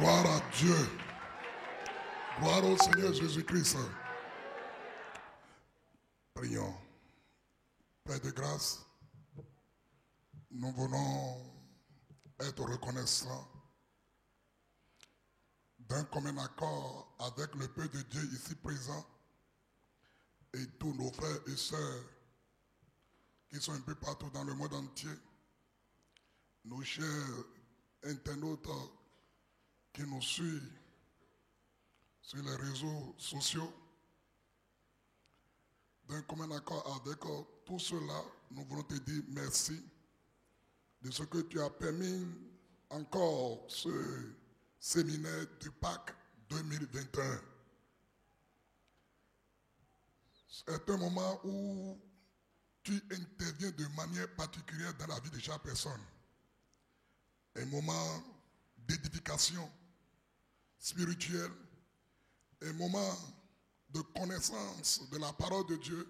Gloire à Dieu. Gloire au Seigneur Jésus-Christ. Prions. Père de grâce, nous voulons être reconnaissants d'un commun accord avec le peuple de Dieu ici présent et tous nos frères et sœurs qui sont un peu partout dans le monde entier, nos chers internautes qui nous suivent sur les réseaux sociaux. D'un commun accord avec tout cela, nous voulons te dire merci de ce que tu as permis encore ce séminaire du Pâques 2021. C'est un moment où tu interviens de manière particulière dans la vie de chaque personne. Un moment d'édification spirituelle, un moment de connaissance de la parole de Dieu,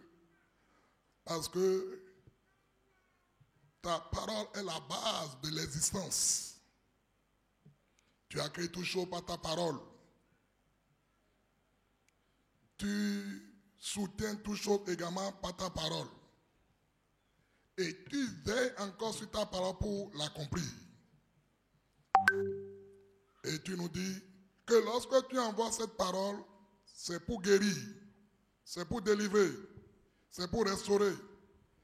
parce que ta parole est la base de l'existence. Tu as créé tout chose par ta parole. Tu soutiens tout chose également par ta parole. Et tu veilles encore sur ta parole pour l'accomplir. Et tu nous dis que lorsque tu envoies cette parole, c'est pour guérir, c'est pour délivrer, c'est pour restaurer,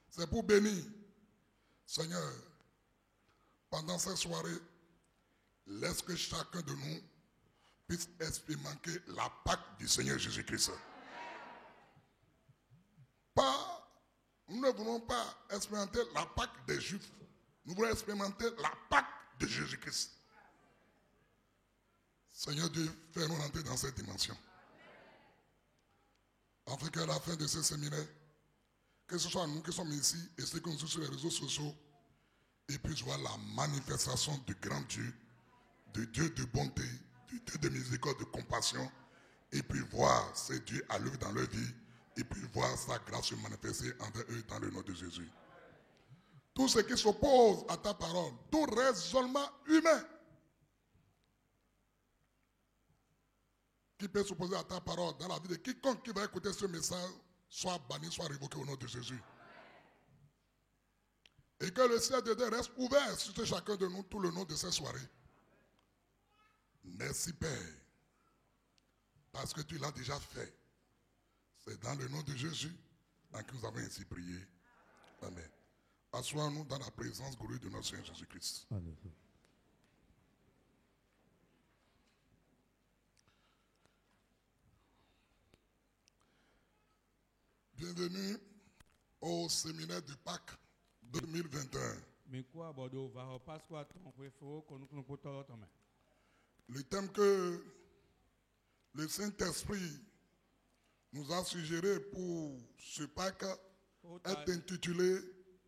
c'est pour bénir. Seigneur, pendant cette soirée, laisse que chacun de nous puisse expérimenter la Pâque du Seigneur Jésus-Christ. Nous ne voulons pas expérimenter la Pâque des Juifs. Nous voulons expérimenter la Pâque de Jésus-Christ. Seigneur Dieu, fais-nous rentrer dans cette dimension. Afin qu'à la fin de ce séminaire, que ce soit nous qui sommes ici et ceux qui nous suivent sur les réseaux sociaux, ils puissent voir la manifestation du grand Dieu, du Dieu de bonté, du Dieu de miséricorde, de compassion, et puis voir ce Dieu à l'œuvre dans leur vie, et puis voir sa grâce se manifester envers eux dans le nom de Jésus. Tout ce qui s'oppose à ta parole, tout raisonnement humain qui peut s'opposer à ta parole dans la vie de quiconque qui va écouter ce message, soit banni, soit révoqué au nom de Jésus. Et que le ciel de Dieu reste ouvert sur chacun de nous tout le long de cette soirée. Merci Père, parce que tu l'as déjà fait. C'est dans le nom de Jésus en qui nous avons ainsi prié. Amen. Assoyons-nous dans la présence glorieuse de notre Seigneur Jésus-Christ. Amen. Bienvenue au séminaire du Pâques 2021. Le thème que le Saint-Esprit nous a suggéré pour ce Pâques est intitulé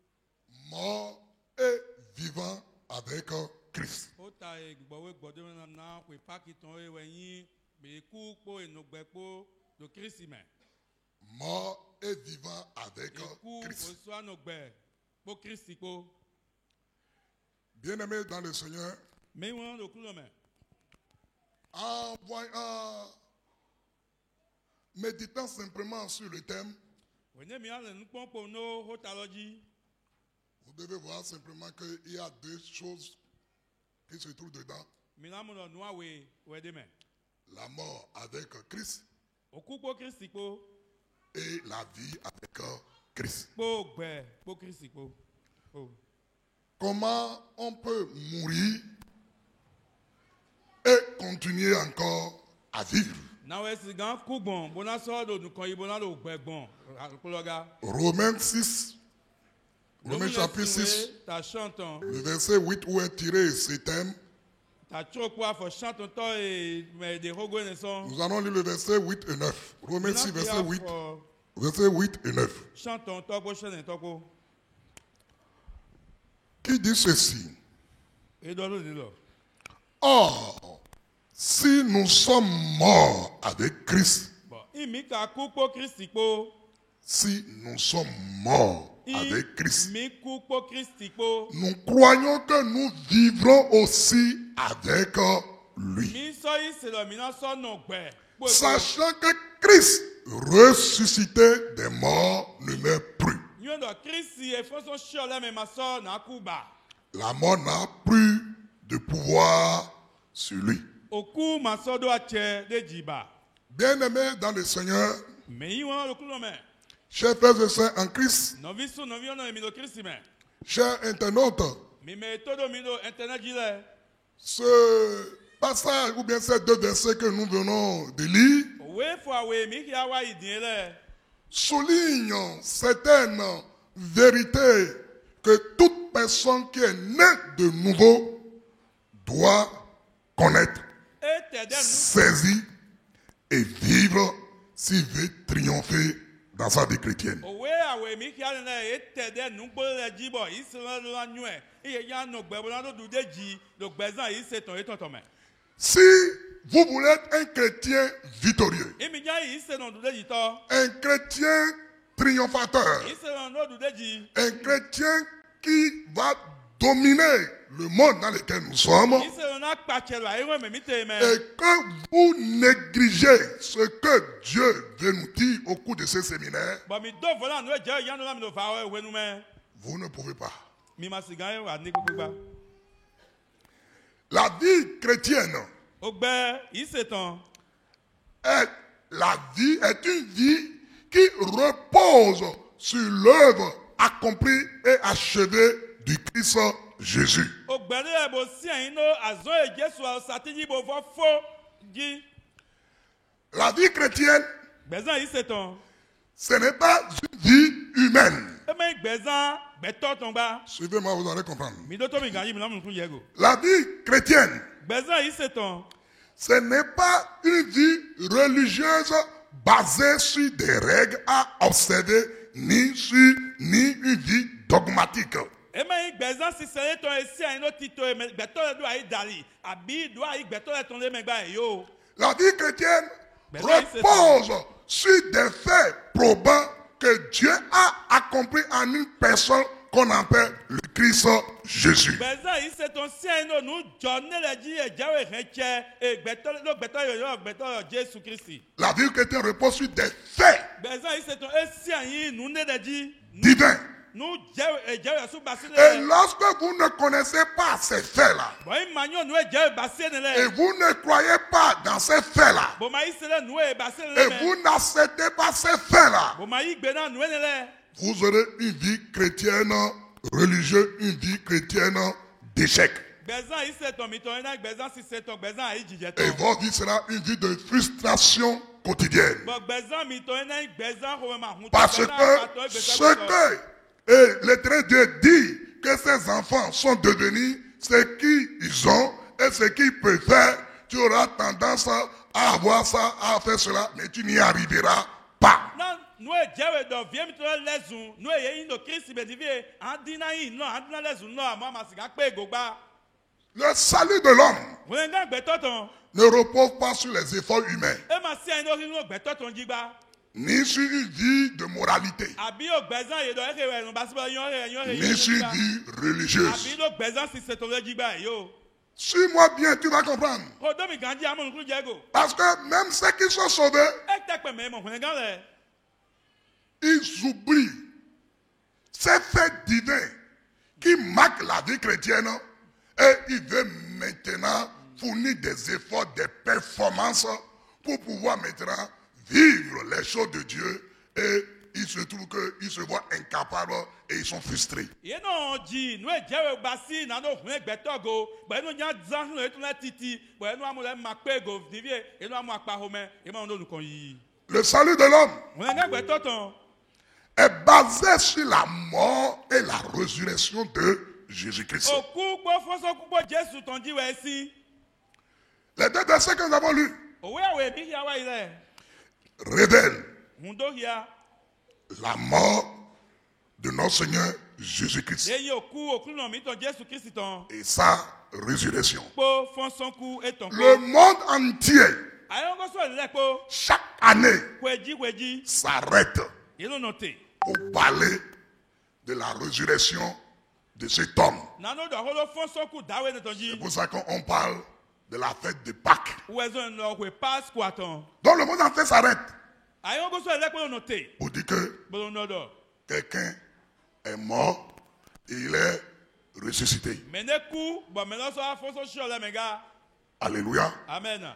« Mort et vivant avec Christ ». Mort et vivant avec Christ. Bien-aimés dans le Seigneur, en méditant simplement sur le thème, vous devez voir simplement qu'il y a deux choses qui se trouvent dedans. La mort avec Christ et la vie avec Christ. Comment on peut mourir et continuer encore à vivre? Romains 6, Romains chapitre 6, le verset 8 où est tiré ce thème. Nous allons lire le verset 8 et 9. Romains 6, verset 8. Verset 8 et 9. Qui dit ceci? Or, si nous sommes morts avec Christ, si nous sommes morts avec Christ, nous croyons que nous vivrons aussi avec lui. Sachant que Christ, ressuscité des morts, ne meurt plus. La mort n'a plus de pouvoir sur lui. Bien-aimés dans le Seigneur, chers frères et sœurs en Christ, chers internautes, ce passage ou bien ces deux versets que nous venons de lire soulignent certaines vérités que toute personne qui est née de nouveau doit connaître, saisir et vivre s'il veut triompher dans sa vie chrétienne. Si vous voulez être un chrétien victorieux, un chrétien triomphateur, un chrétien qui va dominer le monde dans lequel nous sommes, et que vous négligez ce que Dieu veut nous dire au cours de ce séminaire, vous ne pouvez pas. La vie chrétienne est une vie qui repose sur l'œuvre accomplie et achevée du Christ Jésus. La vie chrétienne, ce n'est pas une vie humaine. Suivez-moi, vous allez comprendre. La vie chrétienne, ce n'est pas une vie religieuse basée sur des règles à observer, ni une vie dogmatique. La vie chrétienne repose sur des faits probants que Dieu a accomplis en une personne qu'on appelle le Christ Jésus. La vie chrétienne repose sur des faits divins. Et lorsque vous ne connaissez pas ces faits-là, et vous ne croyez pas dans ces faits-là, et vous n'acceptez pas ces faits-là, vous aurez une vie chrétienne religieuse, une vie chrétienne d'échec. Et votre vie sera une vie de frustration quotidienne. Parce que ce que l'Éternel Dieu dit que ces enfants sont devenus, ce qu'ils ont et ce qu'ils peuvent faire, tu auras tendance à avoir ça, à faire cela, mais tu n'y arriveras pas. Le salut de l'homme ne repose pas sur les efforts humains, ni sur une vie de moralité, ni sur une vie religieuse. Suis-moi bien, tu vas comprendre. Parce que même ceux qui sont sauvés, ils oublient ces faits divins qui marquent la vie chrétienne et ils veulent maintenant fournir des efforts, des performances pour pouvoir maintenant vivre les choses de Dieu, et il se trouve qu'ils se voient incapables et ils sont frustrés. Le salut de l'homme est basé sur la mort et la résurrection de Jésus-Christ. Les deux versets que nous avons lus révèlent la mort de notre Seigneur Jésus-Christ et sa résurrection. Le monde entier, chaque année, s'arrête pour parler de la résurrection de cet homme. C'est pour ça qu'on parle de la fête de Pâques. Où est-ce que Páscoa ton? Donc le monde entier s'arrête Aïe, on peut le noter. pour dire que Bon, non, non. quelqu'un est mort et il est ressuscité. Mais ne coup, bon, maintenant ça va faire sur les méga. Alléluia. Amen.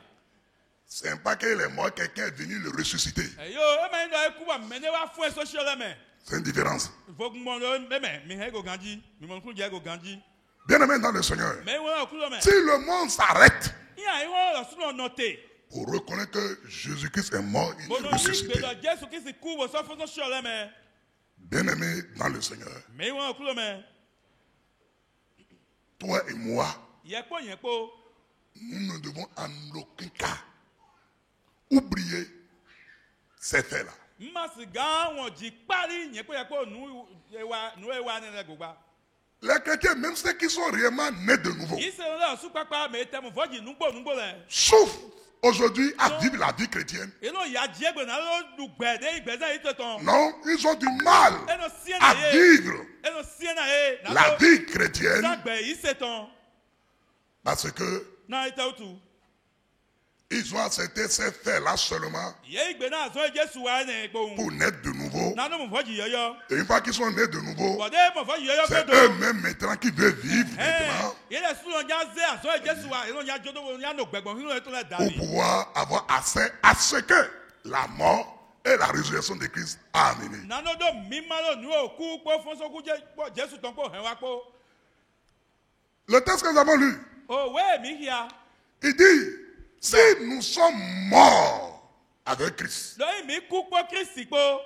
C'est pas qu'il est mort, quelqu'un est venu le ressusciter. Yo, mais non, coup, mais ne va faire sur les mains. C'est une différence. Faut que mon mais go gandi, mais mon coup dia go gandi. Bien aimé dans le Seigneur. Mais ouais, coup Si le monde s'arrête il y a on sur noter. pour reconnaître que Jésus-Christ est mort, il Bon, est non, ressuscité. Jésus qui se couvre ça fait sur les mains. Bien aimé dans le Seigneur. Mais ouais, coup mais Toi et moi, il y a quoi nous ne devons en aucun cas oublier ces faits-là. Masiga on dit pari n'y a quoi nous ewa ne le goba. Les chrétiens, même ceux qui sont réellement nés de nouveau, Ils sont là sous papa mais tellement voji nous bo là. souffrent aujourd'hui à vivre la vie chrétienne. Et non, il y a Diego na lo du gbede igbeza iteton. Non, ils ont du mal Et no sien à na vivre et no sien na la vie chrétienne ça gbe iseton. parce que Na ite otu. ils ont accepté ces faits-là seulement Ye igbe na zo Jesu wa na gbohun. pour naître de nouveau. Na no mo voji yoyo. Et une fois qu'ils sont nés de nouveau, Bode mo voji yoyo c'est godo. eux-mêmes maintenant qui veulent vivre maintenant Ye le su on ja ze aso Jesu wa, e no ja jodo wo ya no gbegbon hinu to le pour dali. pouvoir avoir accès à ce que la mort et la résurrection de Christ a amené. Na no do mi ma lo nu oku po fun so ku Jesu ton po hen wa po. Le texte que nous avons lu, O we mi hia. il dit, si nous sommes morts avec Christ, Lo mi ku po Kristi po.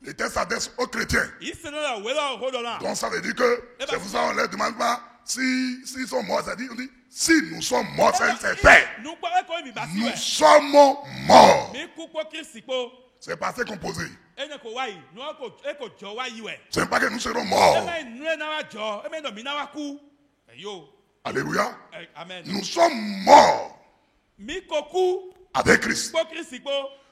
le texte s'adresse aux chrétiens. Ise no la we lo ho do la. Donc ça veut dire que, c'est pour ça qu'on ne leur demande pas s'ils sont morts. Ça dit, on dit, si nous sommes morts, c'est fait. Nous pas ko mi ba si Nous we. sommes morts. Mi ku po Kristi po. C'est passé composé. Ene ko wa yi, no ko e ko jo wa yi we. C'est pas que nous serons E morts. me nu na wa jo, e me no mi na wa ku. Yo. Alléluia. Amen. Nous sommes morts Mi ko ku avec Christ. po Kristi po.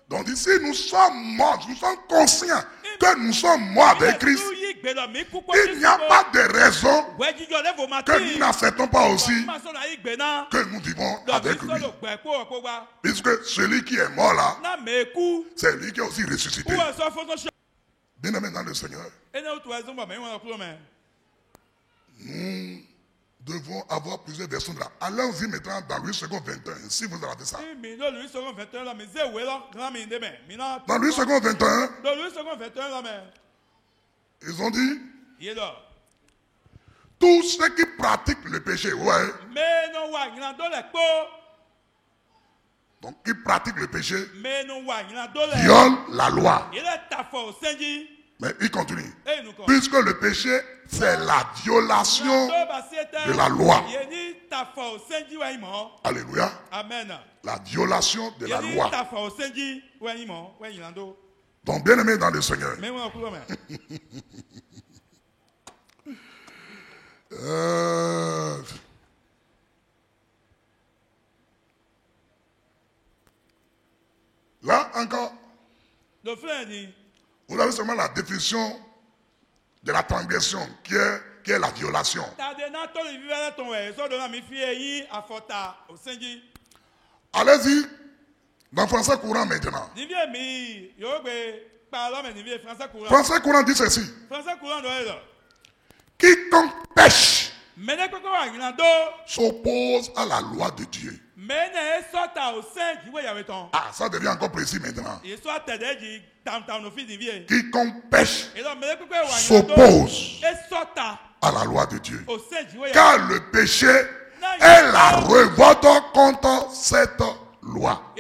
Donc ici, nous sommes morts. Nous sommes conscients que nous sommes morts avec Christ. Il n'y a pas de raison que nous n'acceptons pas aussi que nous vivons avec lui. Puisque celui qui est mort là, c'est lui qui est aussi ressuscité. Bien aimé dans le Seigneur, nous devons avoir plusieurs versions de là. Allons-y maintenant dans Louis II 21, si vous avez ça. Dans Louis II 21, ils ont dit, tous ceux qui pratiquent le péché, ouais. Donc, qui pratiquent le péché, violent la loi. Mais il continue. Puisque le péché, c'est la violation de la loi. Alléluia. Amen. La violation de la loi. Donc, bien aimé dans le Seigneur. Là encore, vous avez seulement la définition de la transgression qui est la violation. Allez-y dans français courant maintenant. Français courant dit ceci. Quiconque pêche s'oppose à la loi de Dieu. Ah, ça devient encore précis maintenant. Quiconque pêche s'oppose à la loi de Dieu. Car le péché est la révolte contre cette loi.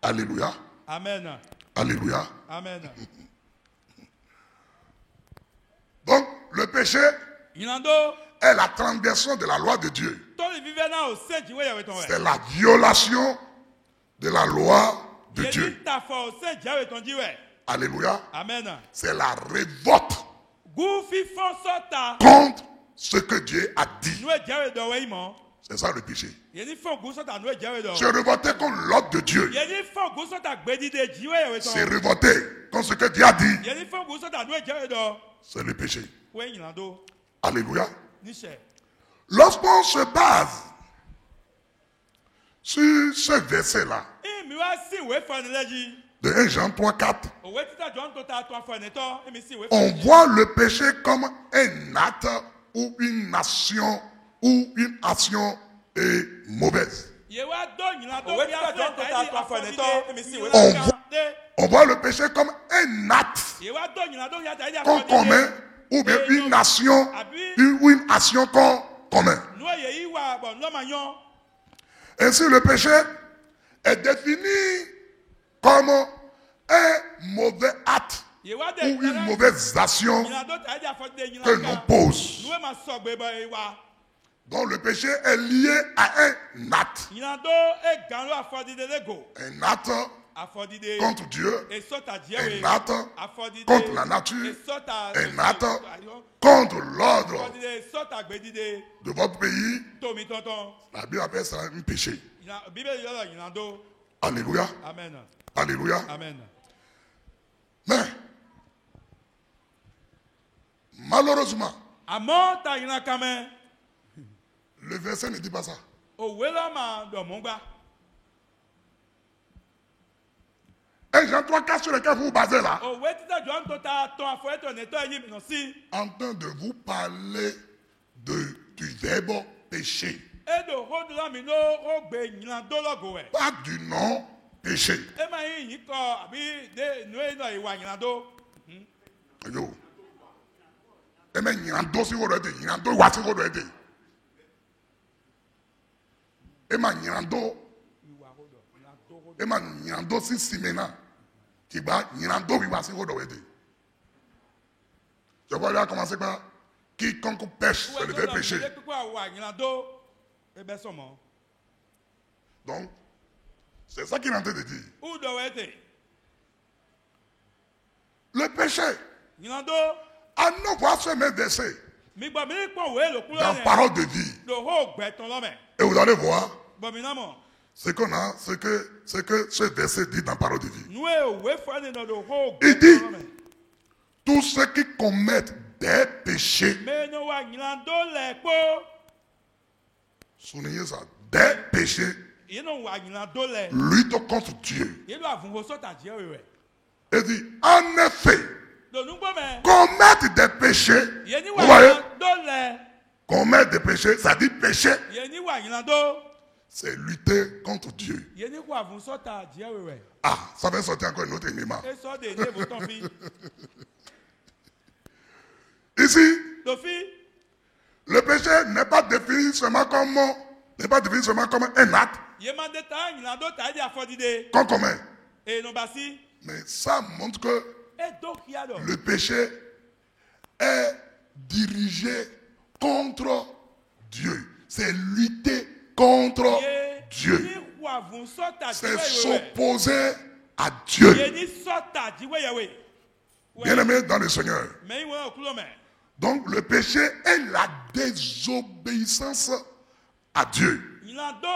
Alléluia. Amen. Alléluia. Amen. Donc, le péché est la transgression de la loi de Dieu. C'est la violation de la loi de Dieu. Alléluia. Amen. C'est la révolte contre ce que Dieu a dit. C'est ça le péché. C'est révolté contre l'ordre de Dieu. C'est révolté contre selon ce que Dieu a dit, Yeni fɛn k'u sɔta n'o ye jɛ ye dɔ. c'est le péché. O ye ɲinan do. Alléluia. Ni sɛ. Lorsqu'on se base sur ce verset-là, Mi wa si wo efɔ ni lɛ dzi. de 1 Jean 3, 4, O we tita jɔn to ta tɔn fɔ ne tɔ. Mi si wo efɔ on ni lɛ dzi. voit le péché comme un acte ou une action mauvaise. Ye wa do ɲinan do O we bi a tita jɔn to fɛ ta ta tɔn fɔ ne di tɔ. de. Mi si On wo voit- efɔ ni lɛ. On voit le péché comme un acte Ye wa do ɲinan do bi a ta di a qu'on fɔ di commet de. ou bien une action ou une action qu'on commet. N'o ye yi wa bɔn n'o ma ɲɔ. Ainsi, le péché est défini comme un mauvais acte Ye wa de ou une mauvaise action ɲinan do ta di a fɔ di de que ɲinan l'on kan. pose. N'o ma sɔgbe bɔ ye wa. Donc le péché est lié à un acte. Ɲinan do e gan lo a fɔ di de le go. Un acte A fɔ di de. contre Dieu, E sɔta diɛ un we. acte A fɔ di de. contre la nature, E sɔta. un acte contre Fɔ l'ordre di de sɔta gbe di de. de votre pays. Tomi tɔntɔn. La Bible appelle ça un péché. Bíbélì yɔrɔ ɲinan do. Alléluia. Amen. Alléluia. Amen. Mais, malheureusement, Àmọ́ ta ɲinan kan mɛ. le verset ne dit pas ça. Òwe la ma dɔ̀mú gbà. 1 Jean 3, 4 sur lequel vous vous basez là, Òwe títà jọ ń tó ta tán àfọ ẹ̀tọ́ ní ẹ̀tọ́ ẹ̀yìn mìíràn sí. en train de vous parler du verbe péché, Edo hódu lámì ló ó gbé ɲinan dó lọ́gò ẹ̀. pas du nom péché. Ẹ máa yín yín kọ àbí dé inú iná ìwà ɲinan dó. Yo. Eme nyando si wodo ede, nyando wa si wodo ede. Ema nyando, ema nyando si simena. Kiba nyando wi wa si wodo ede. Je vois là commencer par quiconque pêche, c'est le vrai péché. Ìwé kíkọ́ àwọ̀ ɲinan dó. Ẹ bẹ́ sọ̀mọ́. Donc, c'est ça qu'il est en train de dire. Ó dọ̀wọ́ ẹ̀ tẹ̀. Le péché, Ɲinan dó. à ne voir ce même verset Mi gbọ́ mi ní pọ̀ òwe lòkúrò dans yẹn. parole de vie. Lò hó gbẹ̀tàn lọ́mẹ̀. Et vous allez voir Bọ̀mí náà mọ̀. ce qu'on a, ce que ce verset dit dans parole de vie. Nú ẹ̀ òwe fani nà lò hó Il dit, gbẹ̀tàn lọ́mẹ̀. tous ceux qui commettent des péchés, Mẹ́nu wa ɲinan dó lẹ̀ kpó. soulignez ça, des péchés, Yéènù wa ɲinan dó lẹ̀. lutte contre Dieu. Yéènù àfúnfò sọ́tà jẹ́ rẹ̀. Il dit, en effet, Lònúgbò mẹ́. commettre des péchés, Yéènì vous wa voyez, ɲinan dó lẹ̀. commettre des péchés, ça dit péché, Yéènì wa ɲinan dó. c'est lutter contre Dieu. Yéènì kò àfún sọ́tà jẹ́ rẹ̀. Ah, ça va sortir encore une autre élément. E sọ́ de ní èbó tán fi. Ici, Lòfi. le péché n'est pas défini seulement comme un acte Yéèmà dé ta ɲinan dó ta ẹ̀dí àfọ́dídé. qu'on commet. Èèyàn bá sí. Mais ça montre que E dó kíá dọ̀. le péché est dirigé contre Dieu. C'est lutter contre Dieu. Yéènì kò àfún sọ́tà C'est jẹ́ rẹ̀. s'opposer à Dieu. Yéènì sọ́tà jíwé yẹ̀wé. Bien-aimés dans le Seigneur. Mẹ́yìn wọn ò kúlọ̀ mẹ́. Donc le péché est la désobéissance à Dieu. Ɲinan dó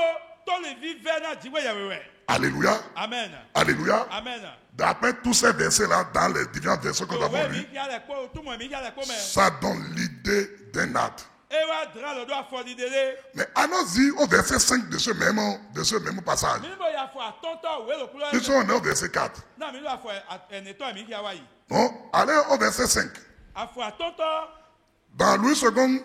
tó lè fi fẹ́ náà jíwé yẹ̀wé rẹ̀. Alléluia. Amen. Alléluia. Amen. D'après tous ces versets-là, dans les différents versets que nous avons Òwe mi lus, kí alẹ̀ kpó túmọ̀ mi kí alẹ̀ kpó mẹ́. ça donne l'idée d'un acte. E wa dra lọ́dọ̀ àfọ́dídé lé. Mais allons-y au verset 5 de ce même passage. Mi bò yà fọ àtọ́ntọ́ òwe lòkúlọ̀ Nous sommes au verset 4. náà mi lọ àfọ ẹ̀nìtọ́ mi kí a wá yìí. Bon, allez au verset 5. Àfọ àtọ́ntọ́ Dans Louis II,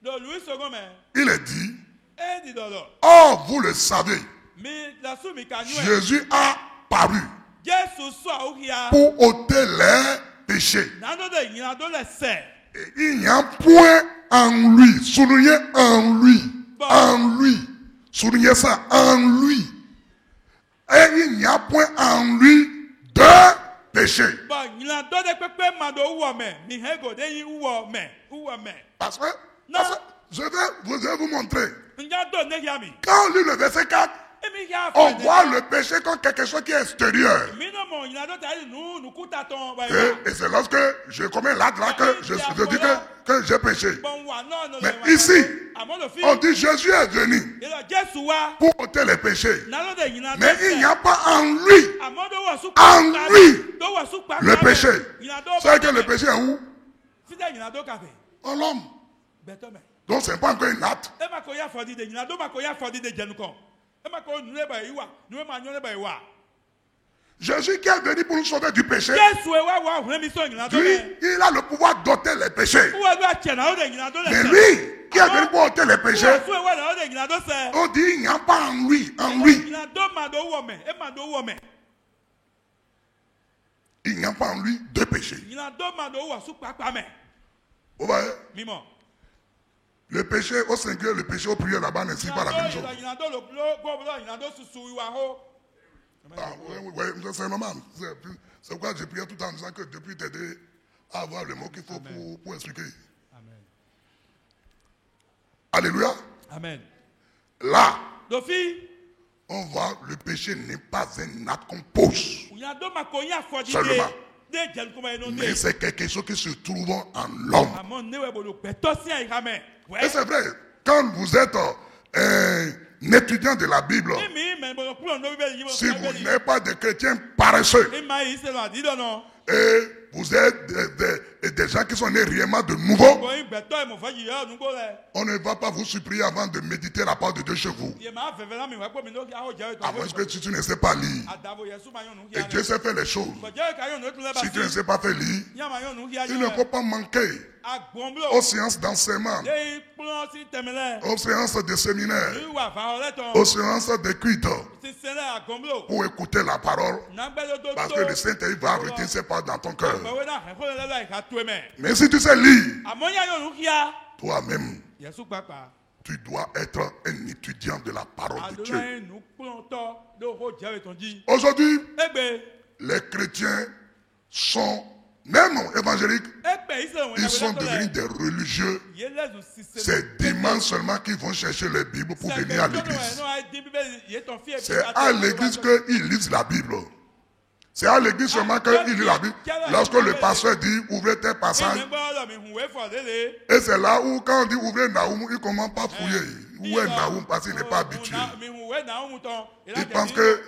lọ Louis second mẹ́. il est dit, E di dọ̀dọ̀. or vous le savez, Mi lasú mi kà nyú ẹ̀. Jésus a paru Jésù sọ òhìá. pour ôter les péchés. Nàdó de ɲinan dó lẹ̀ sẹ̀. Et il n'y a point en lui, soulignez en lui, en lui, soulignez ça, en lui. Et il n'y a point en lui de péché. Bɔn ɲinan dó de kpekpe ma do wúwɔ mɛ. Mi hɛn go de yi wúwɔ mɛ. Parce que Non. je vais vous montrer. Njá dó ne yà mi. Quand on lit le verset 4, On voit le péché comme quelque chose qui est extérieur. Et c'est lorsque je commets l'acte là que je dis que j'ai péché. Mais ici, on dit Jésus est venu pour ôter les péchés. Mais il n'y a pas en lui le péché. C'est que le péché est où? En l'homme. Donc ce n'est pas encore une acte. Jésus qui est venu pour nous sauver du péché, lui, il a le pouvoir d'ôter les péchés. Mais lui, qui est venu pour ôter les péchés, on dit il n'y a pas en lui, il n'y a pas en lui de péché. Vous voyez? Le péché au singulier, le péché au pluriel là-bas n'est pas la même chose. Ah, oui, c'est normal. C'est pourquoi j'ai prié tout le temps en disant que depuis t'aider à avoir le mot qu'il faut pour expliquer. Amen. Alléluia. Amen. Là, on voit le péché n'est pas un acte qu'on pose seulement. Mais c'est quelque chose qui se trouve en l'homme. Et c'est vrai, quand vous êtes un étudiant de la Bible, si vous n'êtes pas des chrétiens paresseux, et vous êtes des gens qui sont nés réellement de nouveau, on ne va pas vous supplier avant de méditer la parole de Dieu chez vous. À moins que si tu ne sais pas lire, et Dieu sait faire les choses, si tu ne sais pas faire lire, il ne faut pas manquer aux séances d'enseignement, aux séances de séminaire, aux séances de culte, pour écouter la parole, parce que le Saint-Esprit va arrêter ses paroles dans ton cœur. Mais si tu sais lire, toi-même, tu dois être un étudiant de la parole de Dieu. Aujourd'hui, les chrétiens sont, même évangéliques, ils sont devenus des religieux. C'est dimanche seulement qu'ils vont chercher les Bibles pour venir à l'église. C'est à l'église qu'ils lisent la Bible. C'est à l'église seulement qu'il lit la Bible. Lorsque le pasteur dit ouvrez tes passages, et c'est là où quand on dit ouvrez Naoum, il ne commence pas à fouiller. Où est Naoum parce qu'il n'est pas habitué. Il pense que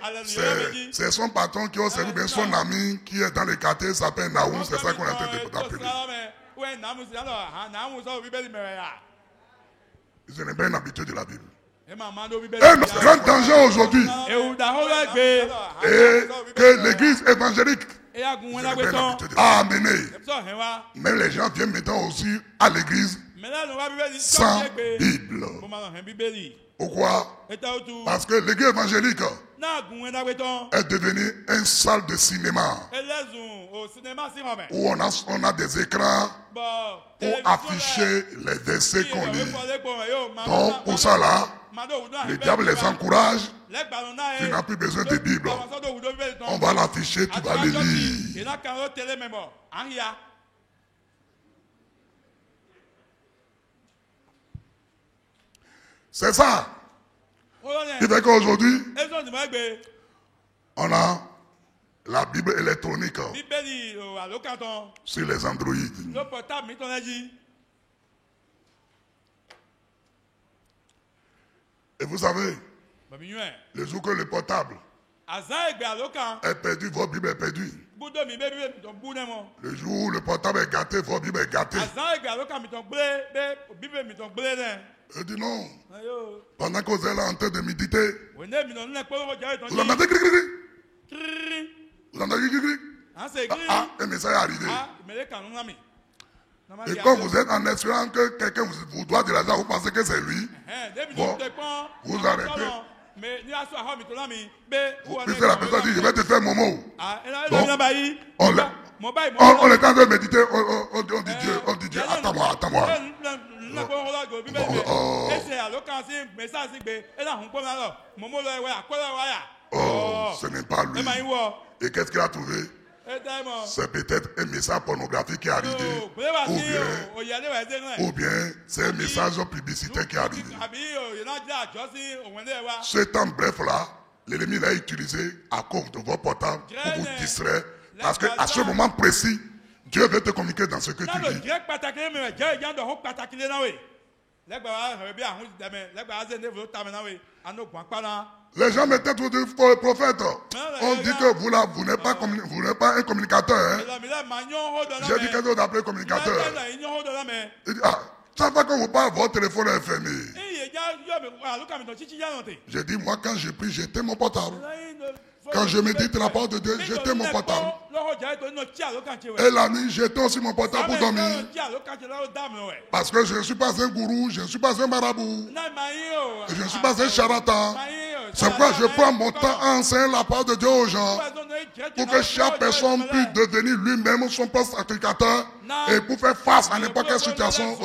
c'est son patron qui a servi bien son ami qui est dans le quartier, s'appelle Naoum, c'est ça qu'on est en train d'appeler. Ce n'est pas une habitude de la Bible. Et notre grand danger aujourd'hui est que l'église évangélique a amené. Même les gens viennent maintenant aussi à l'église sans Bible. Pourquoi? Parce que l'église évangélique est devenue une salle de cinéma où on a des écrans pour afficher les versets qu'on lit. Donc pour ça là, le diable les encourage. Tu n'as plus besoin de Bible. On va l'afficher, tu vas le lire. C'est ça. Il fait qu'aujourd'hui, on a la Bible électronique sur les Android. Et vous savez, le jour que le portable est perdu, votre Bible est perdue. Le jour où le portable est gâté, votre Bible est gâtée. Je dis non. Pendant que vous êtes là en train de méditer, vous entendez gris-gris. Vous entendez gris-gris. Ah, un message est arrivé. Et quand vous êtes en espérant que quelqu'un vous doit de l'argent, vous pensez que c'est lui. Bon, vous arrêtez. Puisque la personne dit, je vais te faire Momo. Donc, on est en train de méditer, on dit Dieu, attends-moi. Oh, ce n'est pas lui. Et qu'est-ce qu'il a trouvé? C'est peut-être un message pornographique qui est arrivé. Ou bien c'est un message publicitaire qui est arrivé. Ce temps bref là, l'ennemi l'a utilisé à cause de vos portables pour vous distraire. Parce qu'à ce moment précis, Dieu veut te communiquer dans ce que tu dis. Les gens m'étaient tous dit prophète. On dit que vous n'êtes pas un communicateur. Hein? J'ai dit qu'est-ce que vous appelez communicateur. Il dit, chaque fois que vous parlez, votre téléphone est fermé. J'ai dit, moi quand je prie, j'éteins mon portable. Quand je médite la parole de Dieu, j'éteins mon portable. Et la nuit, j'éteins aussi mon portable pour dormir. Parce que je ne suis pas un gourou, je ne suis pas un marabout. Je ne suis pas un charlatan. C'est pourquoi je prends mon temps à enseigner la parole de Dieu aux gens. Pour que chaque personne puisse devenir lui-même son propre sacrificateur. Et pour faire face à n'importe quelle situation.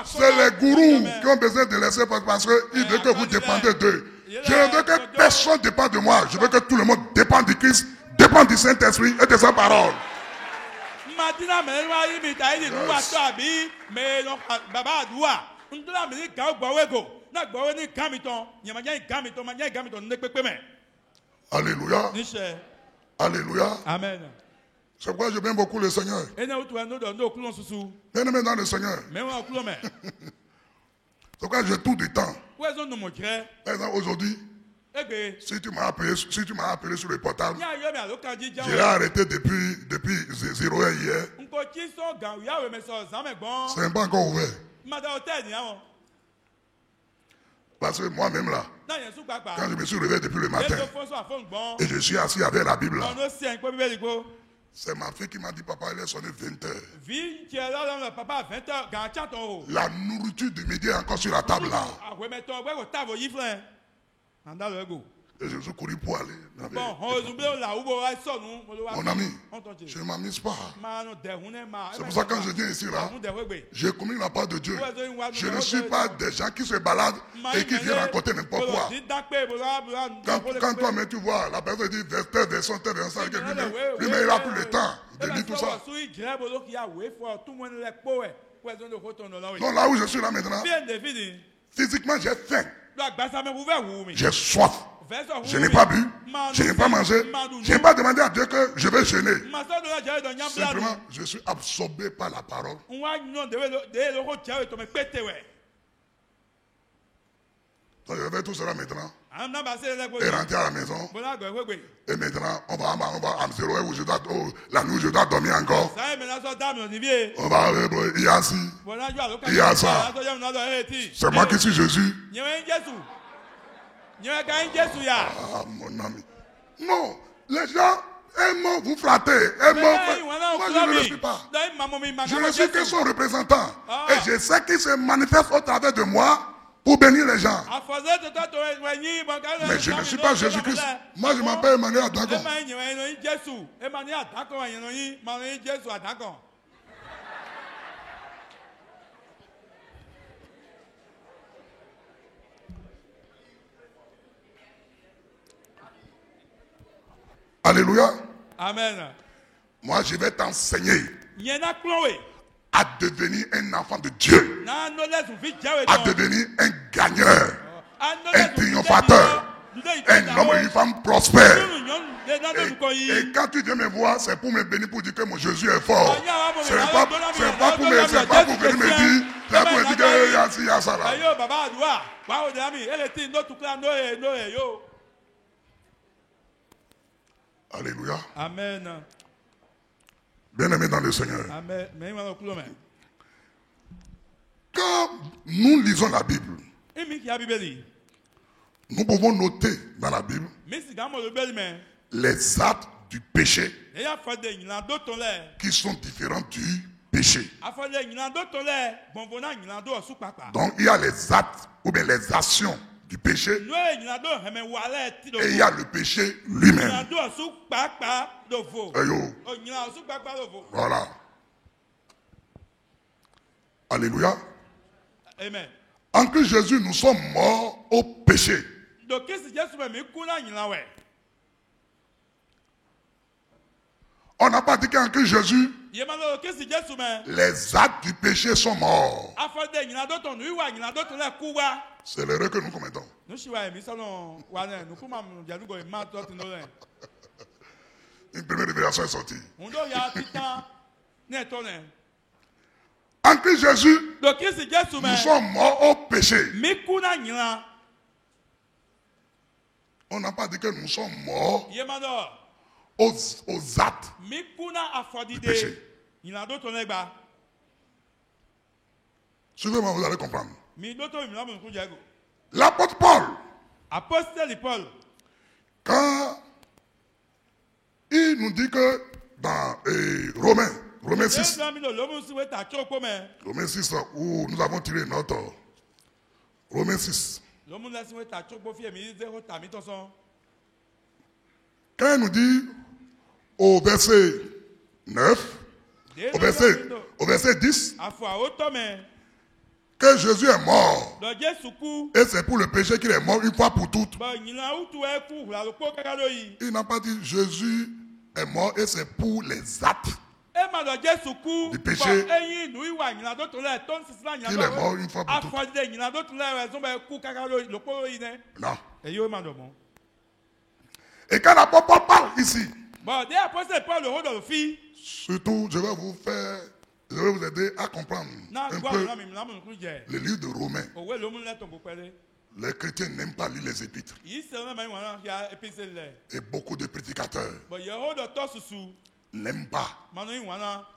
C'est les gourous qui ont besoin de laisser parce qu'ils veulent que vous dépendez d'eux. Je ne veux que personne ne dépende de moi. Je veux que tout le monde dépende du Christ, dépend du Saint-Esprit et de sa parole. Alléluia. Alléluia. Amen. C'est pourquoi j'aime beaucoup le Seigneur. Bien-aimé dans le Seigneur. C'est pourquoi j'ai tout du temps. Par exemple, aujourd'hui, si tu m'as appelé sur le portable, j'ai arrêté depuis 0 heure hier. C'est pas encore ouvert. Parce que moi-même là, quand je me suis réveillé depuis le matin, et je suis assis avec la Bible là, c'est ma fille qui m'a dit, papa, il est sonné 20 heures. La nourriture du midi est encore sur la table là. Et je suis couru pour aller. Mon ami, je ne m'amuse pas. C'est pour ça que quand je viens ici là, je communique la parole de Dieu. Je ne suis pas des gens qui se baladent et qui viennent raconter n'importe quoi. Quand toi-même tu vois, la personne dit version, lui-même il n'a plus le temps de dire tout ça. Non, là où je suis là maintenant, physiquement j'ai faim. J'ai soif. Je n'ai pas bu. Je n'ai pas mangé. Je n'ai pas demandé à Dieu que je vais jeûner. Simplement, je suis absorbé par la parole. Donc je vais tout cela maintenant. Et rentrer à la maison. Et maintenant, on va à 0 heure où je dois, la nuit, je dois dormir encore. On va il y a ci, il y a ça. C'est moi qui suis Jésus. Ah, mon ami. Non, les gens aiment vous flatter. Moi, je ne le suis pas. Je ne suis que son représentant. Et je sais qu'il se manifeste au travers de moi pour bénir les gens. Mais je ne suis pas Jésus-Christ. Moi, je m'appelle Emmanuel Adakon. Alléluia. Amen. Moi, je vais t'enseigner à devenir un enfant de Dieu, à devenir un gagneur, un triomphateur, un homme et une femme prospère. Et quand tu viens me voir, c'est pour me bénir, pour dire que mon Jésus est fort. C'est pas pour venir me dire, c'est pour me dire qu'il y a ça là. Alléluia. Amen. Bien-aimé dans le Seigneur. Amen. Quand nous lisons la Bible, nous pouvons noter dans la Bible les actes du péché qui sont différents du péché. Donc il y a les actes ou bien les actions du péché et il y a le péché lui-même. Voilà. Alléluia. Amen. En Christ Jésus, nous sommes morts au péché. On n'a pas dit qu'en Christ Jésus, Yemano Kristi Jesu me. les actes du péché sont morts. Afɔde nyina do tɔ nu iwa nyina do tɔ lɛ kuwa. C'est l'erreur que nous commettons. Nusiwa emi sɔnɔ wa nɛ nukuma jadugo ima tɔ ti n'olɛ. Une première révélation est sortie. Ŋudo ya titan ne tɔ nɛ. En Christ Jésus, Do Kristi Jesu me. nous sommes morts au péché. Mi kuna nyina. On n'a pas dit que nous sommes morts Yemano. aux actes. Mi kuna afɔdide. Péché. Nyina do tɔ lɛ gba. Suivez-moi, vous allez comprendre. Mi do tɔ nyina mo nuku jago. L'apôtre Paul, Apostole Paul. quand il nous dit que dans Romains 6, Romains 6, où nous avons tiré notre Romains 6, quand il nous dit au verset 9, au verset 10, que Jésus est mort, et c'est pour le péché qu'il est mort une fois pour toutes. Il n'a pas dit Jésus est mort et c'est pour les actes du péché qu'il est mort une fois pour toutes. Non. Et quand l'apôtre Paul parle ici, surtout je vais vous aider à comprendre un peu le livre de Romains. Les chrétiens n'aiment pas lire les épîtres. Et beaucoup de prédicateurs n'aiment pas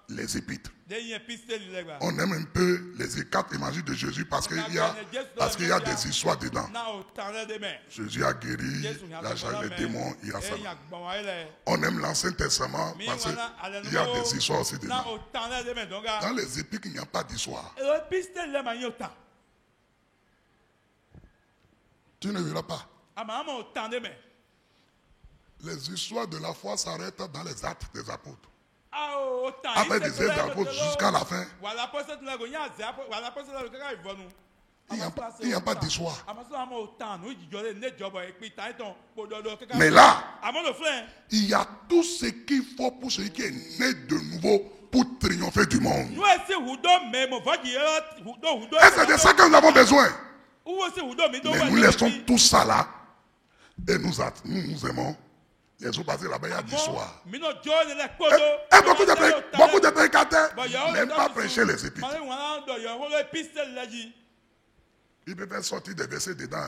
les épîtres. On aime un peu les 4 évangiles de Jésus parce qu'il y a des histoires dedans. Jésus a guéri, il a chassé les démons, il y a ça. On aime l'Ancien Testament parce qu'il y a des histoires aussi dedans. Dans les épîtres, il n'y a pas d'histoire. Tu ne verras pas. Les histoires de la foi s'arrêtent dans les actes des apôtres. Après des actes des apôtres jusqu'à la fin, il n'y a pas d'histoire. Mais là, il y a tout ce qu'il faut pour celui qui est né de nouveau pour triompher du monde. Et c'est de ça que nous avons besoin. Mais nous laissons tout ça là et nous aimons les autres passer là-bas, il y a d'histoire. Et beaucoup de prédicateurs n'aiment pas prêcher les épîtres. Ils peuvent sortir des versets dedans.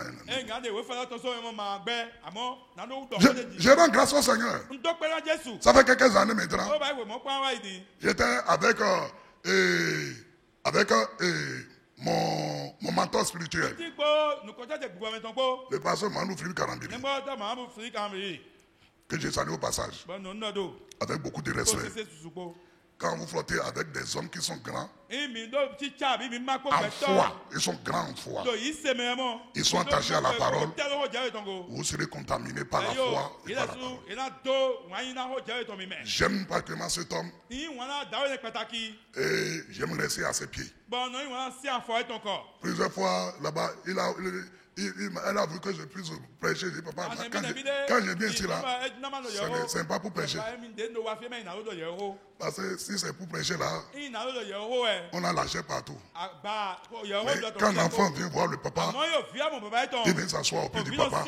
Je rends grâce au Seigneur. Ça fait quelques années maintenant. J'étais avec mon mentor spirituel, le pasteur Manu Philippe Karambiri, que je salue au passage, avec beaucoup de respect. Quand vous flottez avec des hommes qui sont grands en foi, ils sont grands en foi, ils sont attachés à la parole, vous serez contaminé par la foi et par la parole. J'aime particulièrement cet homme et j'aime rester à ses pieds. Plusieurs fois là-bas, elle a voulu que je puisse prêcher. Je dis, papa, quand je viens ici là, ce n'est pas pour prêcher. Parce que si c'est pour prêcher là, on a la chair partout. Mais quand l'enfant vient voir le papa, il vient s'asseoir au pied du papa.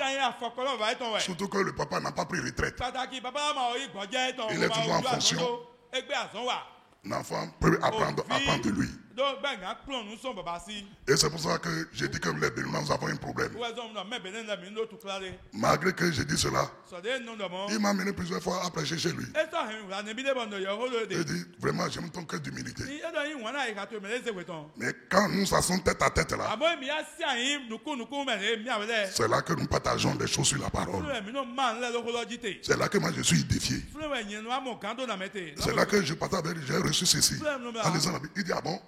Surtout que le papa n'a pas pris retraite. Il est toujours en fonction. L'enfant peut apprendre de lui. Et c'est pour ça que j'ai dit que les Béninois, nous avons un problème. Malgré que j'ai dit cela, il m'a amené plusieurs fois à prêcher chez lui. Il dit, vraiment, j'aime ton cœur d'humilité. Mais quand nous sommes tête à tête là, c'est là que nous partageons des choses sur la parole. C'est là que moi je suis édifié. C'est là que je partage avec lui, j'ai reçu ceci. En lisant la Bible, il dit, ah bon?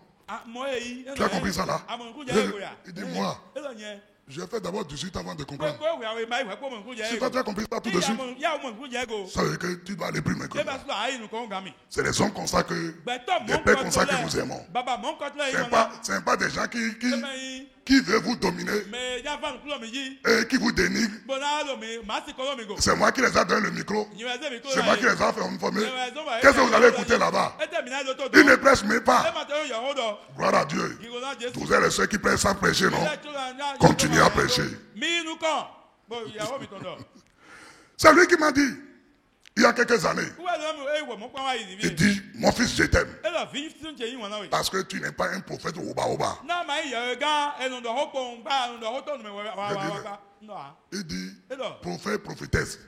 Tu as compris ça là? Il dit, moi, J'ai fait d'abord 18 avant de comprendre. Kwe we awe mai we ko mo Si toi tu as compris ça tout de suite, Ya mo ku je go. ça veut dire que tu dois aller plus loin que Ke moi. ba so ayi nu ko ngami. C'est des hommes comme ça que, Beto des mon pères comme ça que nous aimons. Baba mon kotle yi Ce n'est pas des gens wona. qui veulent vous dominer Me ya fa nu mi yi. et qui vous dénigrent. Bona lo mi ma si ko lo mi go. C'est moi qui les ai donné le micro. Nyiweze mi ko. C'est moi qui les ai fait informer. Qu'est-ce que vous allez écouter là-bas? Ils ne prêchent même pas. Gloire à Dieu. Tous et ceux qui prêchent sans prêcher, non? Continuez à prêcher. C'est lui qui m'a dit, il y a quelques années, il dit, mon fils, je t'aime. Parce que tu n'es pas un prophète oba-oba. Il dit, prophète, prophétesse,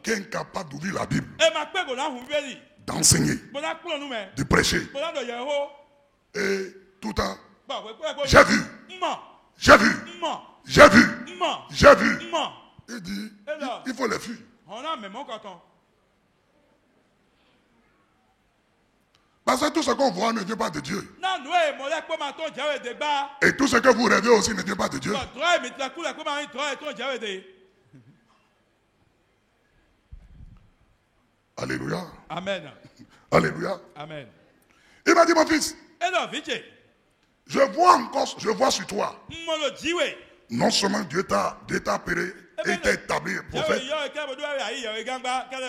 qui est incapable d'ouvrir la Bible, d'enseigner, de prêcher. Et tout le temps, j'ai vu, j'ai vu, j'ai vu, j'ai vu. Il dit, il faut les fuir. Parce que tout ce qu'on voit ne vient pas de Dieu. Et tout ce que vous rêvez aussi ne vient pas de Dieu. Alléluia. Amen. Alléluia. Amen. Il m'a dit, mon fils, je vois sur toi. Non seulement Dieu t'a appelé et t'a établi prophète,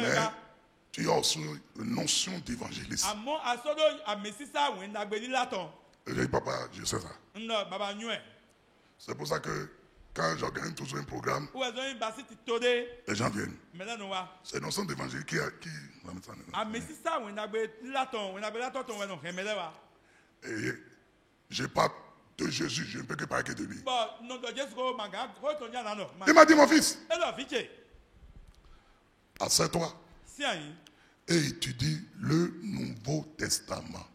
mais tu as aussi une notion d'évangéliste. Et j'ai dit, papa, je sais ça. C'est pour ça que quand j'organise toujours un programme, les gens viennent. C'est une notion d'évangéliste qui va mettre ça en œuvre. Et je parle de Jésus, je ne peux que parler que de lui. Il m'a dit, mon fils, assieds-toi et étudie le Nouveau Testament.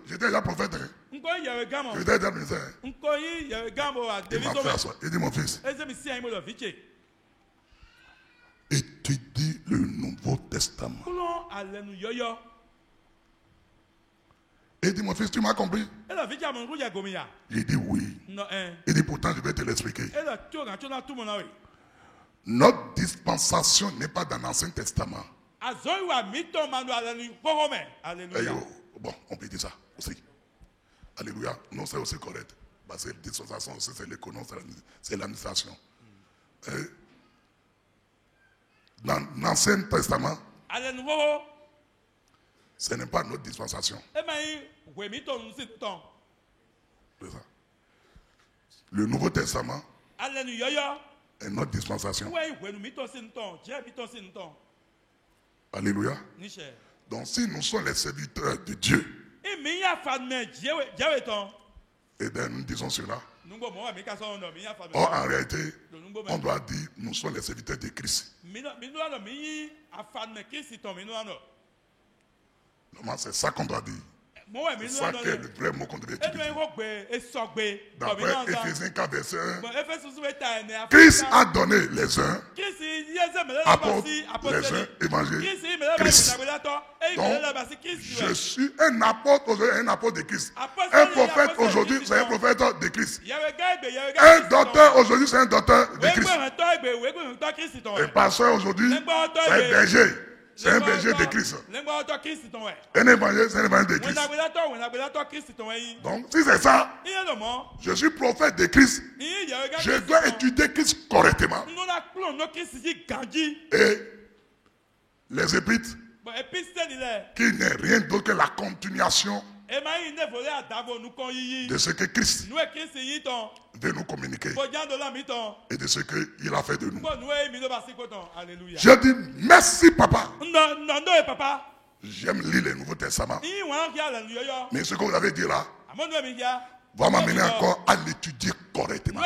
J'étais déjà prophète. J'étais déjà ministère. Il m'a fait asseoir. Il dit, mon fils, étudie le Nouveau Testament. Il dit, mon fils, tu m'as compris? J'ai dit oui. Il dit, pourtant, je vais te l'expliquer. Notre dispensation n'est pas dans l'Ancien Testament. Bon, on peut dire ça aussi. Alléluia. Non, c'est aussi correct. Parce que la dispensation aussi, c'est l'économie, c'est l'administration. Dans l'Ancien Testament, ce n'est pas notre dispensation. C'est ça. Le Nouveau Testament est notre dispensation. Alléluia. Donc si nous sommes les serviteurs de Dieu, et bien nous disons cela, or en réalité, on doit dire nous sommes les serviteurs de Christ. Normalement, c'est ça qu'on doit dire. C'est ça qui est le vrai mot qu'on devait utiliser. D'après Éphésiens 4, verset 1, Christ a donné les uns, apôtres, les uns, évangélistes, Christ. Donc, je suis un apôtre aujourd'hui, un apôtre de Christ. Un prophète aujourd'hui, c'est un prophète de Christ. Un docteur aujourd'hui, c'est un docteur de Christ. Un pasteur aujourd'hui, c'est un berger. C'est un berger de Christ. Un évangéliste, c'est un évangéliste de Christ. Donc, si c'est ça, je suis prophète de Christ. Je dois étudier Christ correctement. Et les épîtres, qui n'est rien d'autre que la continuation de ce que Christ veut nous communiquer et de ce qu'il a fait de nous. Je dis merci papa. J'aime lire le Nouveau Testament. Mais ce que vous avez dit là va m'amener encore à l'étudier correctement.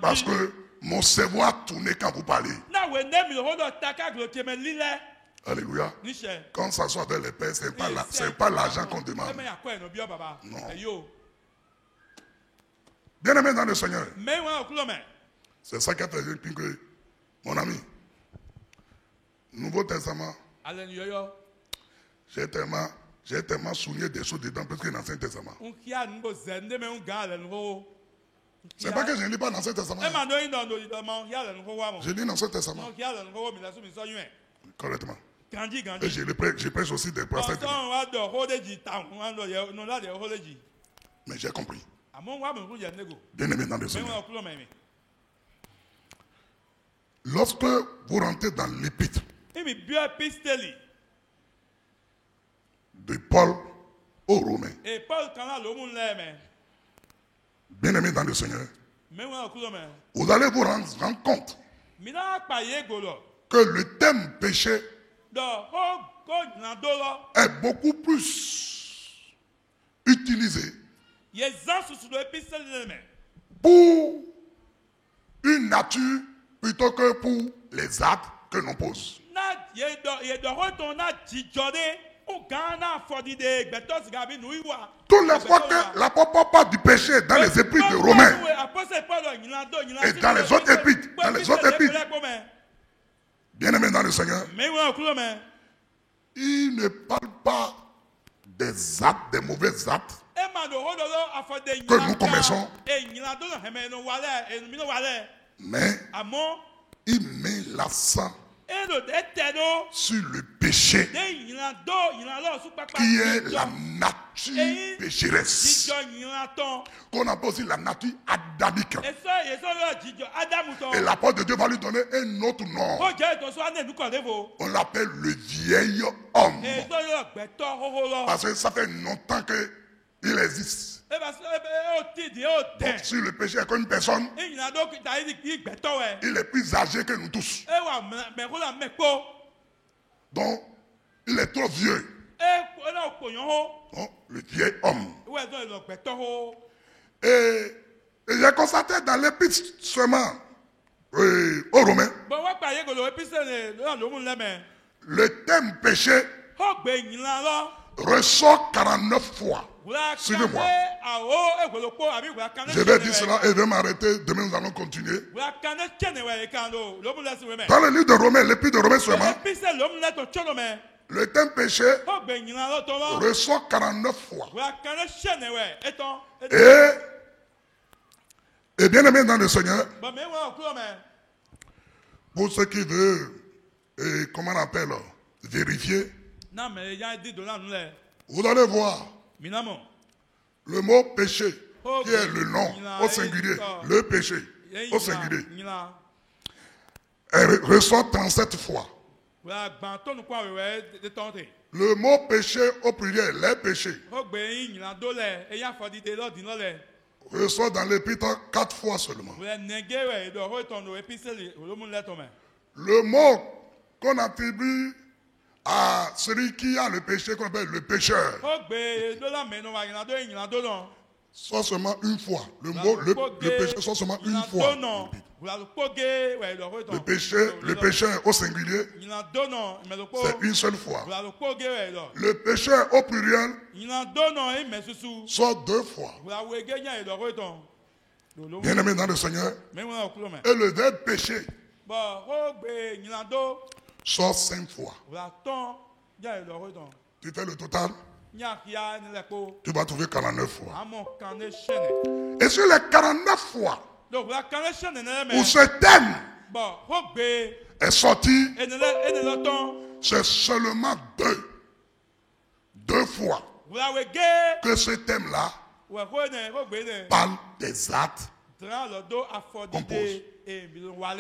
Parce que mon cerveau a tourné quand vous parlez. Alléluia. Quand on s'assoit avec les pères, ce n'est pas l'argent qu'on demande. Non. Bien aimé dans le Seigneur. C'est ça qui a fait que, mon ami, Nouveau Testament, j'ai tellement J'ai tellement souligné des choses dedans parce que dans l'Ancien Testament. C'est pas que je ne lis pas dans l'Ancien Testament. Je lis dans l'Ancien Testament. Correctement. Et je prêche aussi des prophètes. Mais j'ai compris. Bien aimé dans le Seigneur. Lorsque vous rentrez dans l'épître de Paul aux Romains, bien aimé dans le Seigneur, vous allez vous rendre compte que le thème péché est beaucoup plus utilisé pour une nature plutôt que pour les actes que l'on pose. Toutes les fois que l'apôtre parle du péché dans les épîtres de Romains et dans les autres épîtres, bien aimé dans le Seigneur, il ne parle pas des actes, des mauvais actes que nous commettons, mais il met l'accent sur le péché qui est la nature pécheresse, qu'on appelle aussi la nature adamique. Et l'apôtre de Dieu va lui donner un autre nom. On l'appelle le vieil homme, parce que ça fait longtemps qu'il existe. Donc, si le péché est comme une personne, il est plus âgé que nous tous. Donc, il est trop vieux. Donc, le vieil homme. Et j'ai constaté dans l'épître seulement aux Romains, le thème péché ressort 49 fois. Suivez-moi. Je vais dire cela et je vais m'arrêter. Demain, nous allons continuer. Dans le livre de Romains, l'épître de Romains seulement, le thème péché ressort 49 fois. Et bien aimé dans le Seigneur, pour ceux qui veulent, comment on appelle, vérifier, vous allez voir le mot péché, qui est le nom au singulier, le péché au singulier, ressort 37 fois. Le mot péché au pluriel, les péchés, ressort dans l'épître 4 fois seulement. Le mot qu'on attribue à celui qui a le péché, qu'on appelle le pécheur, soit seulement une fois. Le mot, le péché, soit seulement une fois. Le pécheur au singulier, c'est une seule fois. Le pécheur au pluriel, soit 2 fois. Bien aimé dans le Seigneur, et le verbe péché, soit 5 fois. Tu fais le total, tu vas trouver 49 fois. Et sur les 49 fois où ce thème est sorti, c'est seulement 2 fois que ce thème-là parle des actes qu'on pose.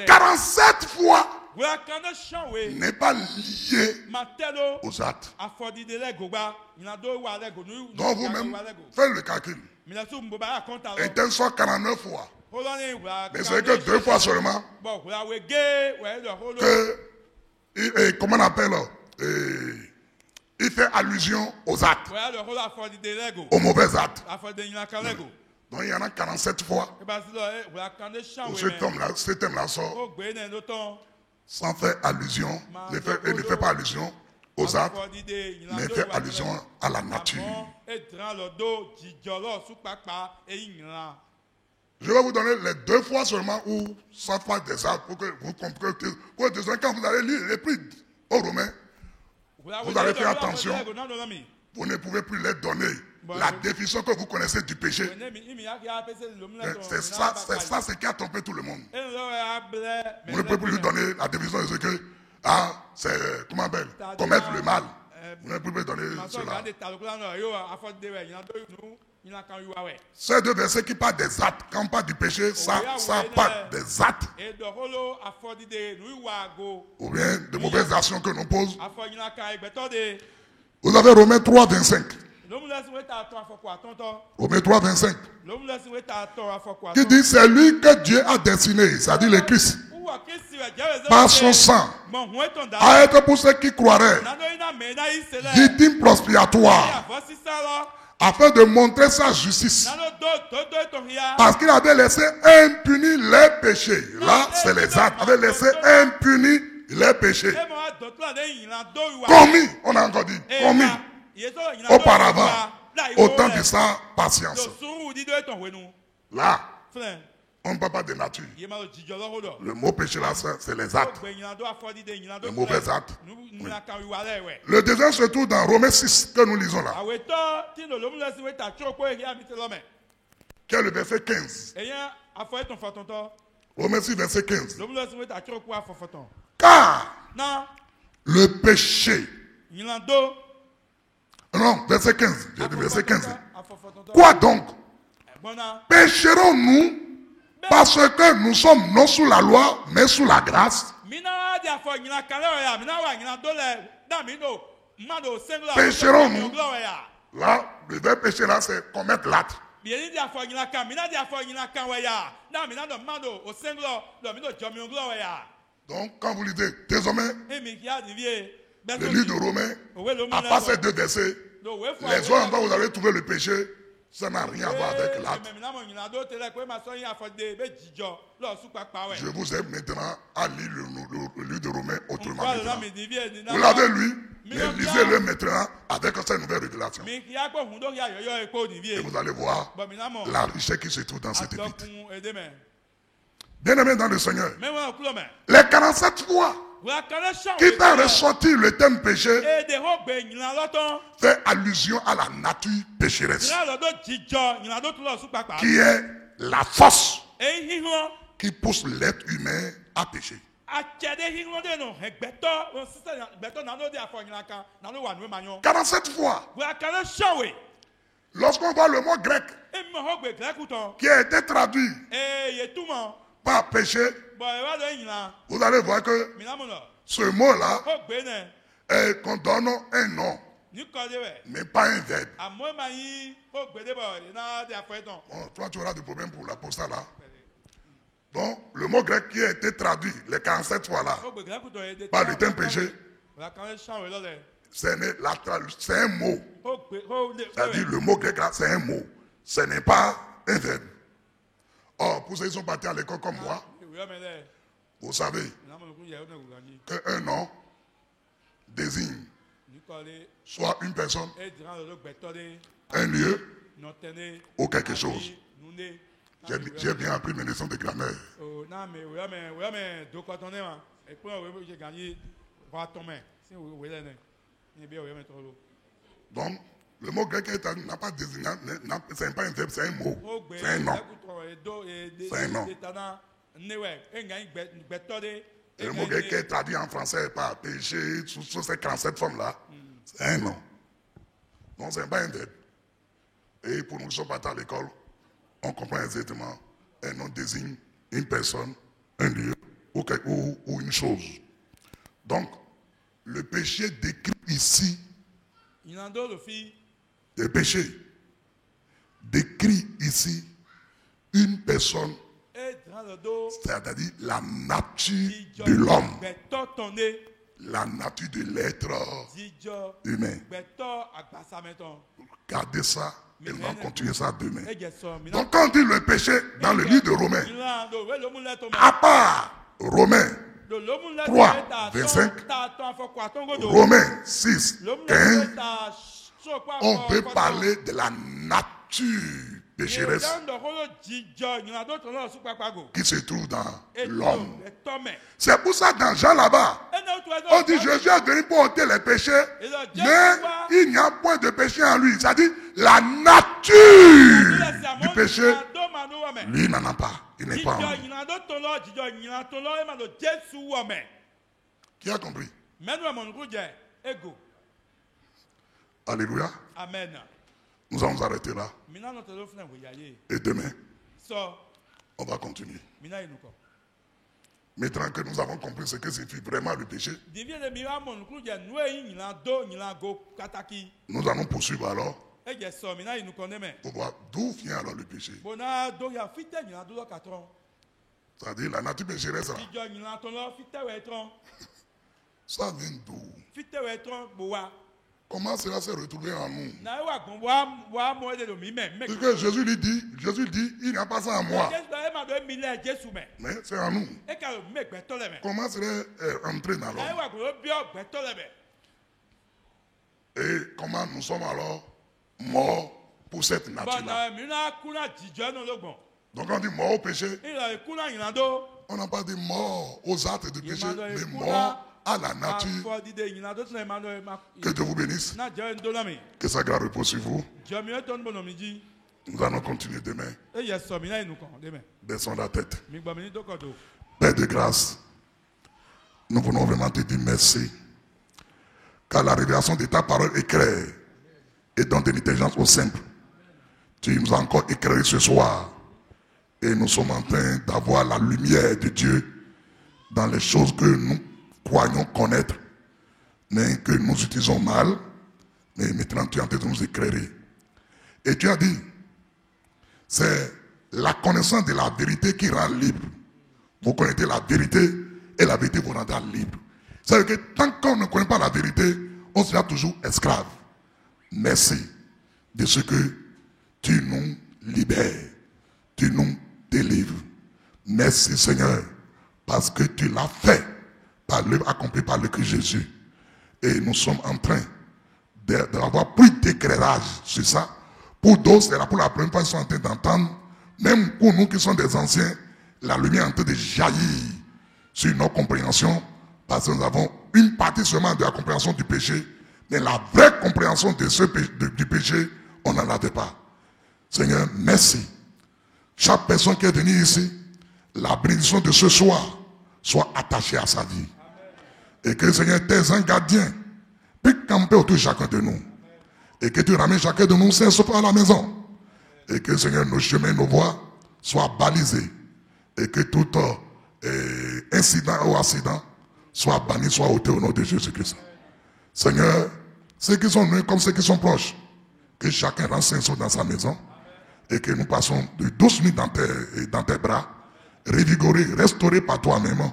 47 fois n'est pas lié aux actes. Donc vous-même, faites le calcul. Et tel soit 49 fois. Mais c'est que 2 fois seulement que, comment on appelle, il fait allusion aux actes, aux mauvais actes. Donc il y en a 47 fois où ce thème-là sort sans faire allusion, ne fait pas allusion aux actes, mais fait allusion à la nature. Je vais vous donner les 2 fois seulement où ça fait des actes pour que vous compreniez que quand vous allez lire l'épître aux Romains, vous allez faire attention vous ne pouvez plus leur donner la définition que vous connaissez du péché. C'est ça ce qui a trompé tout le monde. Vous ne pouvez plus lui donner la définition de ce que, c'est, comment on appelle, commettre le mal. Vous ne pouvez plus donner cela. Ces deux versets qui parlent des actes, quand on parle du péché, ça parle des actes. Ou bien de mauvaises actions que l'on pose. Vous avez Romains 3, 25. Romains 3, 25. Qui dit c'est lui que Dieu a destiné, c'est-à-dire le Christ, par son sang, à être pour ceux qui croiraient, victime prospiatoire, afin de montrer sa justice. Parce qu'il avait laissé impunis les péchés. Là, c'est les actes. Il avait laissé impunis les péchés. Commis, on a encore dit, commis auparavant, au temps de sa patience. Là, on ne parle pas de nature. Le mot péché là, c'est les actes. Les mauvais actes. Oui. Le deuxième se trouve dans Romains 6 que nous lisons là. Qui est le verset 15. Romains 6, verset 15. Car le péché. Non, verset 15. J'ai dit verset 15. Quoi donc? Pécherons-nous parce que nous sommes non sous la loi, mais sous la grâce? Pécherons-nous? Là, le verbe pécher là, c'est commettre l'acte. Donc, quand vous lisez désormais le livre de Romains, à part ces deux versets, les autres endroits où vous avez trouvé le péché, ça n'a rien à voir avec l'acte. Je vous aide maintenant à lire le livre de Romains autrement. Vous l'avez lu, mais lisez-le maintenant avec cette nouvelle révélation. Et vous allez voir la richesse qui se trouve dans cette épître. Bien-aimé dans le Seigneur, les 47 fois qui t'a ressorti le thème péché fait allusion à la nature pécheresse, qui est la force qui pousse l'être humain à pécher. 47 fois. Lorsqu'on voit le mot grec qui a été traduit par péché, vous allez voir que ce mot-là qu'on donne un nom, mais pas un verbe. Bon, toi, tu auras des problèmes pour l'apostole là. Donc, le mot grec qui a été traduit les 47 fois là, par le thème péché, c'est un mot. C'est-à-dire, le mot grec là, c'est un mot. Ce n'est pas un verbe. Or, pour ceux qui sont partis à l'école comme moi, vous savez qu'un nom désigne soit une personne, un lieu ou quelque chose. J'ai bien appris mes leçons de grammaire. Donc, le mot grec n'a pas désigné, ce n'est pas un verbe, c'est un mot. C'est un nom. C'est un nom. Et le mot grec qui est traduit en français par péché, sous ces 47 formes-là, c'est un nom. Donc, ce n'est pas un verbe. Et pour nous qui sommes partis à l'école, on comprend exactement. Un nom désigne une personne, un lieu ou une chose. Donc, le péché décrit ici, le péché décrit ici une personne, c'est-à-dire la nature de l'homme, la nature de l'être humain. Gardez ça et on va continuer ça demain. Donc quand on dit le péché dans le livre de Romains, à part Romains 3, 25, Romains 6, 15, on peut parler de la nature pécheresse qui se trouve dans l'homme. C'est pour ça dans Jean là-bas, on dit Jésus est venu pour ôter les péchés, mais il n'y a point de péché en lui. C'est-à-dire la nature du péché, lui n'en a pas. Il n'est pas en lui. Qui a compris? Alléluia. Amen. Nous allons arrêter là. Et demain, on va continuer. Maintenant que nous avons compris ce que signifie vraiment le péché, nous allons poursuivre alors pour voir d'où vient alors le péché. C'est-à-dire la nature pécheresse là. Ça vient d'où? Comment cela s'est retrouvé en nous? Parce que Jésus dit, il n'y a pas ça en moi. Mais c'est en nous. Comment cela est entré dans l'homme? Et comment nous sommes alors morts pour cette nature-là? Donc on dit mort au péché. On n'a pas dit mort aux actes de péché, mais mort à la nature. Que Dieu vous bénisse. Que sa grâce repose sur vous. Nous allons continuer demain. Baissons la tête. Père de grâce, nous voulons vraiment te dire merci. Car la révélation de ta parole est claire et donne de l'intelligence au simple. Tu nous as encore éclairé ce soir. Et nous sommes en train d'avoir la lumière de Dieu dans les choses que nous croyons connaître, mais que nous utilisons mal. Mais maintenant, tu es en train de nous éclairer. Et tu as dit, c'est la connaissance de la vérité qui rend libre. Vous connaissez la vérité et la vérité vous rendra libre. C'est-à-dire que tant qu'on ne connaît pas la vérité, on sera toujours esclave. Merci de ce que tu nous libères, tu nous délivres. Merci Seigneur, parce que tu l'as fait par l'œuvre accomplie par le Christ Jésus. Et nous sommes en train d'avoir plus d'éclairage sur ça. Pour d'autres, c'est là pour la première fois qu'ils sont en train d'entendre. Même pour nous qui sommes des anciens, la lumière est en train de jaillir sur nos compréhensions. Parce que nous avons une partie seulement de la compréhension du péché. Mais la vraie compréhension de du péché, on n'en avait pas. Seigneur, merci. Chaque personne qui est venue ici, la bénédiction de ce soir soit attachée à sa vie. Et que, Seigneur, tes un gardien puisse camper autour de chacun de nous. Et que tu ramènes chacun de nous sain à la maison. Et que, Seigneur, nos chemins, nos voies soient balisés. Et que tout incident ou accident soit banni, soit ôté au nom de Jésus-Christ. Seigneur, ceux qui sont nus comme ceux qui sont proches, que chacun rentre sain dans sa maison. Et que nous passons de 12 nuits dans tes bras, revigorés, restaurés par toi-même,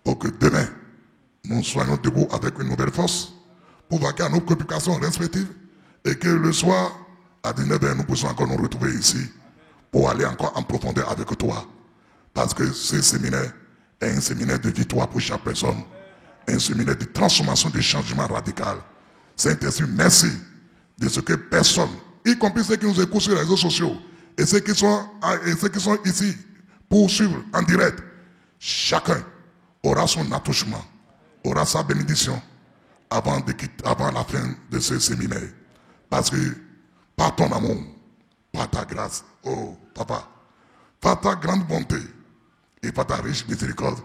pour que demain, nous soyons debout avec une nouvelle force, pour vaquer à nos préoccupations respectives, et que le soir, à 19h, nous puissions encore nous retrouver ici, pour aller encore en profondeur avec toi. Parce que ce séminaire est un séminaire de victoire pour chaque personne, un séminaire de transformation, de changement radical. Saint-Esprit, merci de ce que personne, y compris ceux qui nous écoutent sur les réseaux sociaux, et ceux qui sont ici pour suivre en direct, chacun aura son attouchement, aura sa bénédiction avant la fin de ce séminaire. Parce que par ton amour, par ta grâce, oh papa, par ta grande bonté et par ta riche miséricorde,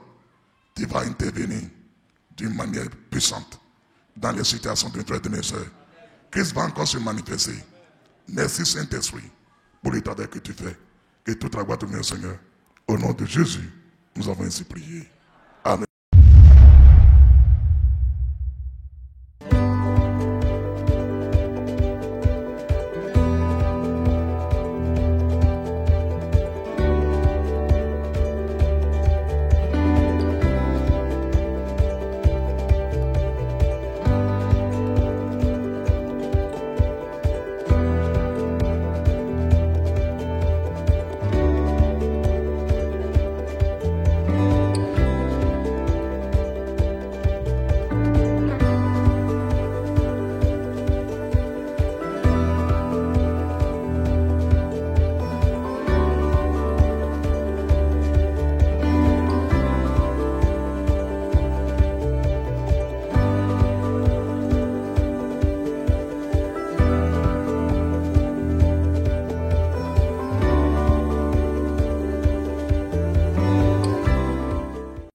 tu vas intervenir d'une manière puissante dans les situations de notre frère et de mes soeurs. Christ va encore se manifester. Merci Saint-Esprit pour l'état que tu fais. Que toute la gloire te remercie, Seigneur. Au nom de Jésus, nous avons ainsi prié.